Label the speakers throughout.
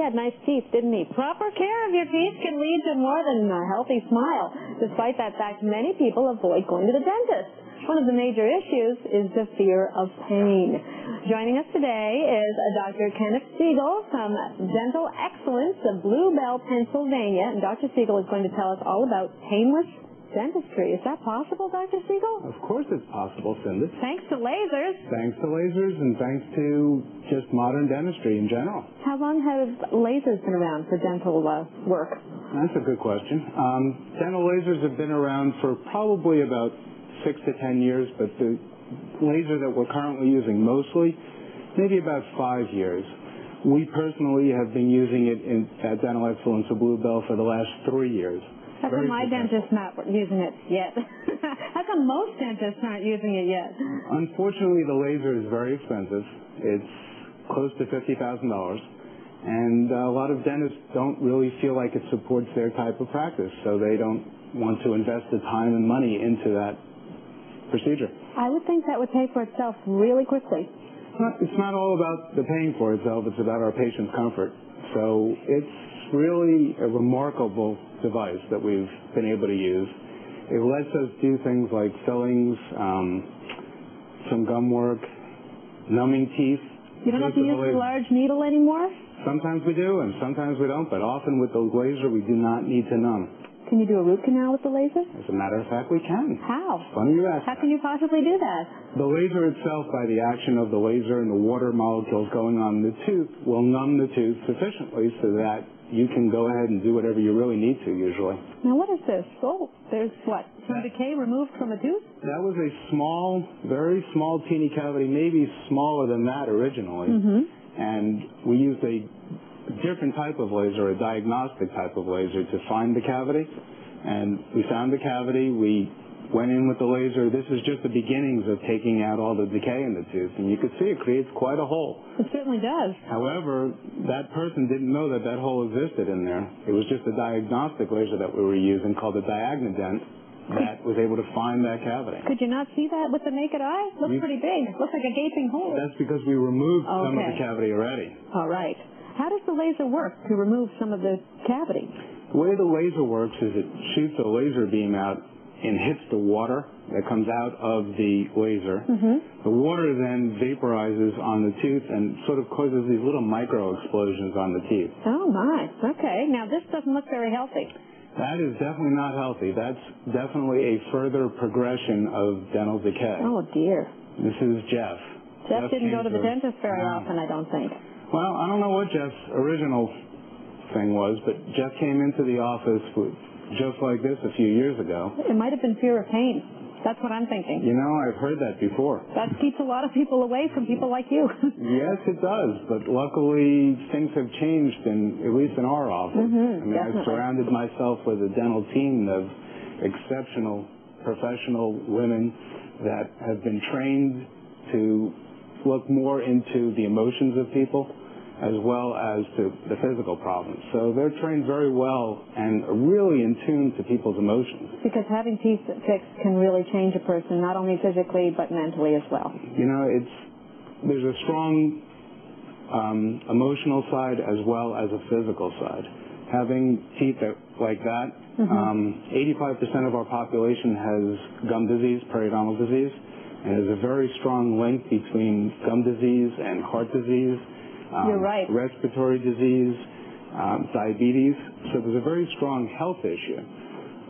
Speaker 1: had nice teeth, didn't he? Proper care of your teeth can lead to more than a healthy smile. Despite that fact, many people avoid going to the dentist. One of the major issues is the fear of pain. Joining us today is Dr. Kenneth Siegel from Dental Excellence of Blue Bell, Pennsylvania. And Dr. Siegel is going to tell us all about painless dentistry. Is that possible, Dr. Siegel?
Speaker 2: Of course it's possible, Cindy.
Speaker 1: Thanks to lasers.
Speaker 2: Thanks to lasers and thanks to just modern dentistry in general.
Speaker 1: How long have lasers been around for dental work?
Speaker 2: That's a good question. Dental lasers have been around for probably about 6 to 10 years, but the laser that we're currently using mostly, maybe about 5 years. We personally have been using it at Dental Excellence of Blue Bell for the last 3 years.
Speaker 1: How come my dentist's not using it yet? How come most dentists aren't using it yet?
Speaker 2: Unfortunately, the laser is very expensive. It's close to $50,000. And a lot of dentists don't really feel like it supports their type of practice, so they don't want to invest the time and money into that procedure.
Speaker 1: I would think that would pay for itself really quickly.
Speaker 2: It's not all about the paying for itself, it's about our patient's comfort. So it's really a remarkable device that we've been able to use. It lets us do things like fillings, some gum work, numbing teeth.
Speaker 1: You don't have to use the large needle anymore?
Speaker 2: Sometimes we do and sometimes we don't, but often with the laser we do not need to numb.
Speaker 1: Can you do a root canal with the laser?
Speaker 2: As a matter of fact, we can.
Speaker 1: How?
Speaker 2: Funny you ask.
Speaker 1: How can you possibly do that?
Speaker 2: The laser itself, by the action of the laser and the water molecules going on the tooth, will numb the tooth sufficiently so that you can go ahead and do whatever you really need to usually.
Speaker 1: Now what is this? Oh, there's what? Some decay removed from a tooth?
Speaker 2: That was a small, very small teeny cavity, maybe smaller than that originally. And we used a different type of laser, a diagnostic type of laser, to find the cavity. And we found the cavity. We went in with the laser. This is just the beginnings of taking out all the decay in the tooth. And you can see it creates quite a hole.
Speaker 1: It certainly does.
Speaker 2: However, that person didn't know that that hole existed in there. It was just a diagnostic laser that we were using called the diagnodent that was able to find that cavity.
Speaker 1: Could you not see that with the naked eye? Looks pretty big. Looks like a gaping hole.
Speaker 2: That's because we removed some of the cavity already.
Speaker 1: All right. How does the laser work to remove some of the cavity?
Speaker 2: The way the laser works is it shoots a laser beam out and hits the water that comes out of the laser. The water then vaporizes on the tooth and sort of causes these little micro explosions on the teeth.
Speaker 1: Oh, my. Okay. Now, this doesn't look very healthy.
Speaker 2: That is definitely not healthy. That's definitely a further progression of dental decay.
Speaker 1: Oh, dear.
Speaker 2: This is Jeff.
Speaker 1: Jeff didn't go to the dentist very often, I don't think.
Speaker 2: Well, I don't know what Jeff's original thing was, but Jeff came into the office just like this a few years ago.
Speaker 1: It might have been fear of pain. That's what I'm thinking.
Speaker 2: You know, I've heard that before.
Speaker 1: That keeps a lot of people away from people like you.
Speaker 2: Yes, it does, but luckily things have changed, at least in our office. I mean, I've surrounded myself with a dental team of exceptional professional women that have been trained to look more into the emotions of people as well as to the physical problems. So they're trained very well and are really in tune to people's emotions.
Speaker 1: Because having teeth fixed can really change a person, not only physically but mentally as well.
Speaker 2: You know, there's a strong emotional side as well as a physical side. Having teeth like that, 85% of our population has gum disease, periodontal disease, and there's a very strong link between gum disease and heart disease.
Speaker 1: You're right.
Speaker 2: Respiratory disease, diabetes. So there's a very strong health issue.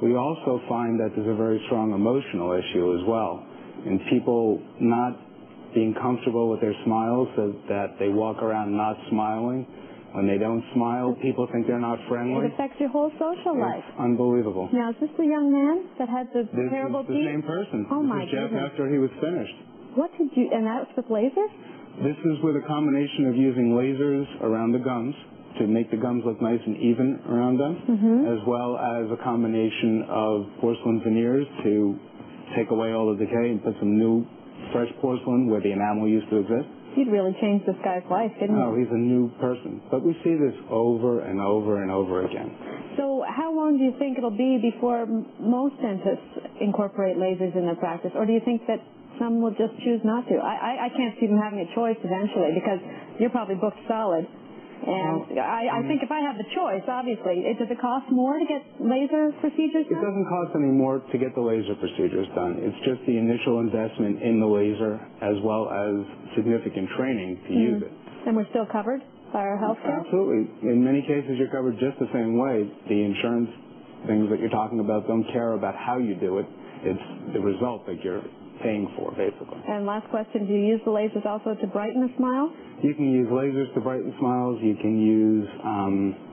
Speaker 2: We also find that there's a very strong emotional issue as well. And people not being comfortable with their smiles, so that they walk around not smiling. When they don't smile, people think they're not friendly.
Speaker 1: It affects your whole social life.
Speaker 2: Unbelievable.
Speaker 1: Now, is this the young man that had the terrible teeth?
Speaker 2: This is the same person.
Speaker 1: Oh, my
Speaker 2: goodness. Jeff after he was finished.
Speaker 1: What did you, and that was with laser?
Speaker 2: This is with a combination of using lasers around the gums to make the gums look nice and even around them, as well as a combination of porcelain veneers to take away all the decay and put some new, fresh porcelain where the enamel used to exist.
Speaker 1: He'd really changed this guy's life, didn't he?
Speaker 2: Oh, he's a new person. But we see this over and over and over again.
Speaker 1: So how long do you think it'll be before most dentists incorporate lasers in their practice? Or do you think that some will just choose not to? I can't see them having a choice eventually because you're probably booked solid. And I think if I have the choice, obviously, does it cost more to get laser procedures done?
Speaker 2: It doesn't cost any more to get the laser procedures done. It's just the initial investment in the laser as well as significant training to use it.
Speaker 1: And we're still covered by our health care?
Speaker 2: Absolutely. In many cases, you're covered just the same way. The insurance things that you're talking about don't care about how you do it. It's the result that you're paying for, basically.
Speaker 1: And last question, do you use the lasers also to brighten a smile?
Speaker 2: You can use lasers to brighten smiles. You can use...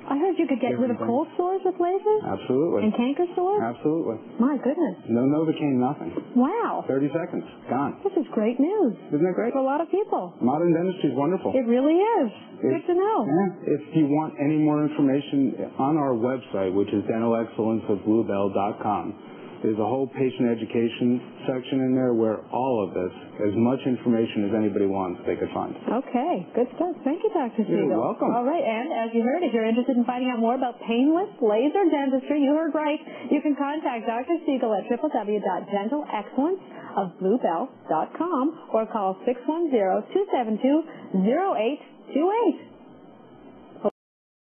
Speaker 1: I heard you could get rid of cold sores with lasers?
Speaker 2: Absolutely.
Speaker 1: And canker sores?
Speaker 2: Absolutely.
Speaker 1: My goodness.
Speaker 2: No Novocaine, nothing.
Speaker 1: Wow.
Speaker 2: 30 seconds, gone.
Speaker 1: This is great news.
Speaker 2: Isn't that great?
Speaker 1: For a lot of people.
Speaker 2: Modern dentistry is wonderful.
Speaker 1: It really is. Good to know.
Speaker 2: Yeah. If you want any more information, on our website, which is dentalexcellenceofbluebell.com, there's a whole patient education section in there where all of this, as much information as anybody wants, they could find.
Speaker 1: Okay, good stuff. Thank you, Dr. Siegel.
Speaker 2: You're welcome.
Speaker 1: All right, and as you heard, if you're interested in finding out more about painless laser dentistry, you heard right, you can contact Dr. Siegel at www.dentalexcellenceofbluebell.com or call 610-272-0828.